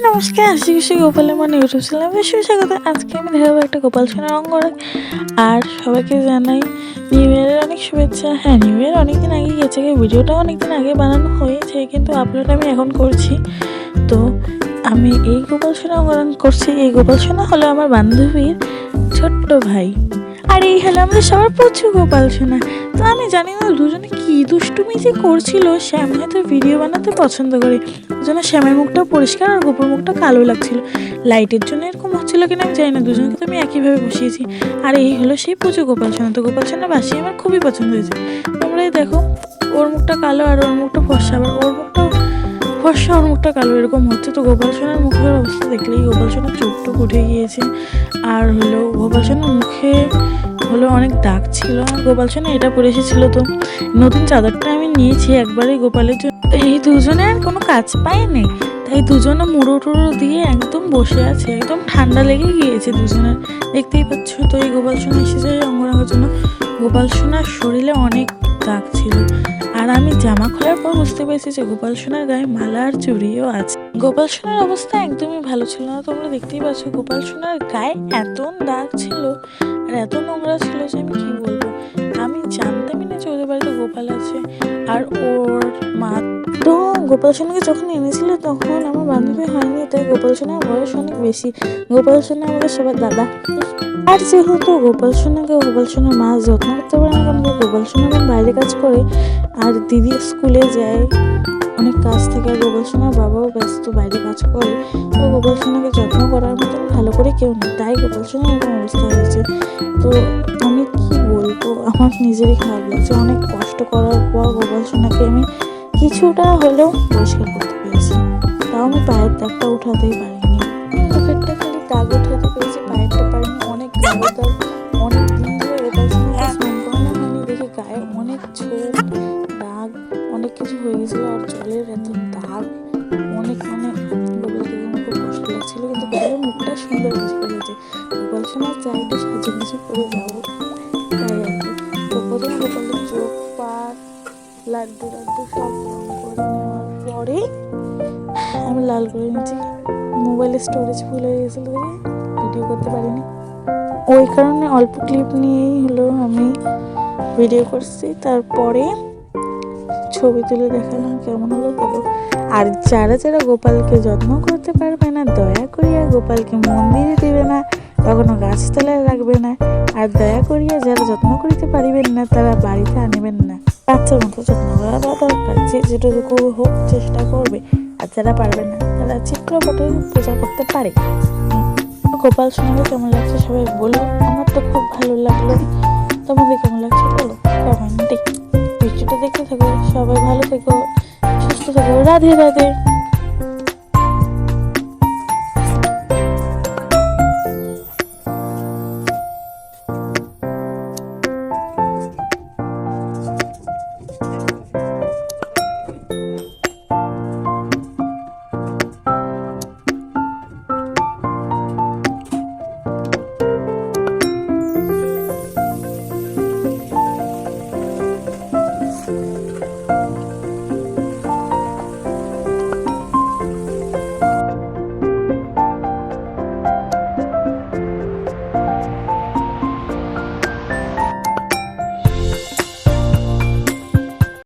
নমস্কার, আজকে খুশি গোপালের মানে ইউটিউব চ্যানেলে বেশি স্বাগত। আজকে আমি দেখাবো একটা গোপাল সোনার অঙ্গরাগ। আর সবাইকে জানাই নিউ ইয়ারের অনেক শুভেচ্ছা। হ্যাঁ, নিউ ইয়ার অনেকদিন আগে গেছে, ভিডিওটাও অনেকদিন আগে বানানো হয়েছে, কিন্তু আপলোড আমি এখন করছি। তো আমি এই গোপাল সোনা অঙ্গরাগ করছি। এই গোপাল সোনা হলো আমার বান্ধবীর ছোট্ট ভাই, আর এই হলো আমাদের সবার প্রচুর গোপাল সোনা। তো আমি জানি না দুজনে কি দুষ্টুমি যে করছিল। শ্যাম হয়তো ভিডিও বানাতে পছন্দ করে, ওই জন্য শ্যামের মুখটা পরিষ্কার আর গোপুর মুখটা কালো লাগছিল। লাইটের জন্য এরকম হচ্ছিল কিনা আমি জানি না, দুজনকে তো আমি একইভাবে বসিয়েছি। আর এই হলো সেই প্রচুর গোপাল সোনা। তো গোপাল সোনা বাসি আমার খুবই পছন্দ হয়েছে। তোমরাই দেখো, ওর মুখটা কালো আর ওর মুখটা ফর্সা, আবার ওর মুখটা ফর্সা ওর মুখটা কালো, এরকম হচ্ছে। তো গোপাল সোনার মুখের অবস্থা দেখলেই গোপাল সোনার চোখটুক উঠে গিয়েছে। আর হলো গোপাল সোনার মুখে হলো অনেক দাগ ছিল। গোপাল সোনা এটা পরে এসেছিলো, তো নতুন চাদরটা আমি নিয়েছি একবারে গোপালের জন্য। এই দুজনে আর কোনো কাজ পায়নি, তাই দুজনে মুড়ো টুড়ো দিয়ে একদম বসে আছে, একদম ঠান্ডা লেগে গিয়েছে দুজনের, দেখতেই পাচ্ছ। তো এই গোপাল সোনা এসেছে অঙ্গরাগের জন্য। গোপাল সোনার শরীরে অনেক দাগ ছিল, আর আমি জামা খোলার পর বুঝতে পেরেছি যে গোপাল সোনার গায়ে মালা আর চুড়িও আছে। গোপাল সোনার অবস্থা একদমই ভালো ছিল না। তোমরা দেখতেই পাচ্ছ গোপাল সোনার গায়ে এত দাগ ছিল আর এত নোংরা ছিল যে আমি কি বলবো। আমি জানতামই না যে ওদের বাড়িতে গোপাল আছে। আর ওর মা তো গোপাল সোনাকে যখন এনেছিল তখন আমার বান্ধবী হয়নি, তাই গোপাল সোনার বয়স অনেক বেশি। গোপাল সোনা আমাদের সবার দাদা। আর যেহেতু গোপাল সোনার মা যত্ন করতে পারে না, কারণ গোপাল সোনা বাইরে কাজ করে আর দিদি স্কুলে যায়, অনেক কাজ থাকে। আর গোপাল সোনার বাবাও ব্যস্ত, বাইরে কাজ করে। তো গোপাল সোনাকে যত্ন করার মতন ভালো করে কেউ নেই, তাই গোপাল সোনার এরকম অবস্থা হয়েছে। তো আমি কি বলবো, আমার নিজেরই খারাপ লাগছে। অনেক কষ্ট করার পর গোপাল সোনাকে আমি কিছুটা হলেও পরিষ্কার করতে পেরেছি, তাও আমি পায়ের দাগটা উঠাতেই পারিনি। মুখেরটা খালি দাগ উঠাতে পেরেছি, পায়েরটা পারিনি। অনেক দাগ, অনেক দিন ধরে গোপাল সোনাকে স্নান করানো হয়নি দেখে গায়ে অনেক ছোপ দাগ অনেক কিছু হয়ে গেছিলো। আর জলের এত দাগ অনেক গোপালকে খুব কষ্ট লাগছিল, কিন্তু গোপালের মুখটা সুন্দর হয়েছে। গোপাল সোনার চাইটা সাজুগুজু করে যাবো, তাই আর কি। তো প্রথমে গোপালের চোখ, পা, লাড্ডু সব রং করে নেওয়ার পরে আমি লাল করে নিয়েছি। মোবাইলের স্টোরেজ ফুল হয়ে গেছিলো, ভিডিও করতে পারিনি, ওই কারণে অল্প ক্লিপ নিয়েই হলো আমি ভিডিও করছি। তারপরে ছবি তুলে দেখালাম কেমন হলো বলো। আর যারা গোপালকে যত্ন করতে পারবে না, দয়া করিয়া গোপালকে মন্দিরে দেবে না, কখনো গাছতলায় রাখবে না। আর দয়া করিয়া যারা যত্ন করিতে পারিবেন না, তারা বাড়িতে আনিবেন না। বাচ্চার মতো যত্ন করা দরকার, যে যেটুকু হোক চেষ্টা করবে। আর যারা পারবে না, তারা চিত্রপটে পূজা করতে পারে। গোপাল সোনাকে কেমন লাগছে সবাই বলো। আমার তো খুব ভালো লাগলো, তোমাদের কেমন লাগছে বলো কমেন্টে। ভিডিওটা দেখতে থাকো, সবাই ভালো থেকো, সুস্থ থেকো। রাধে রাধে।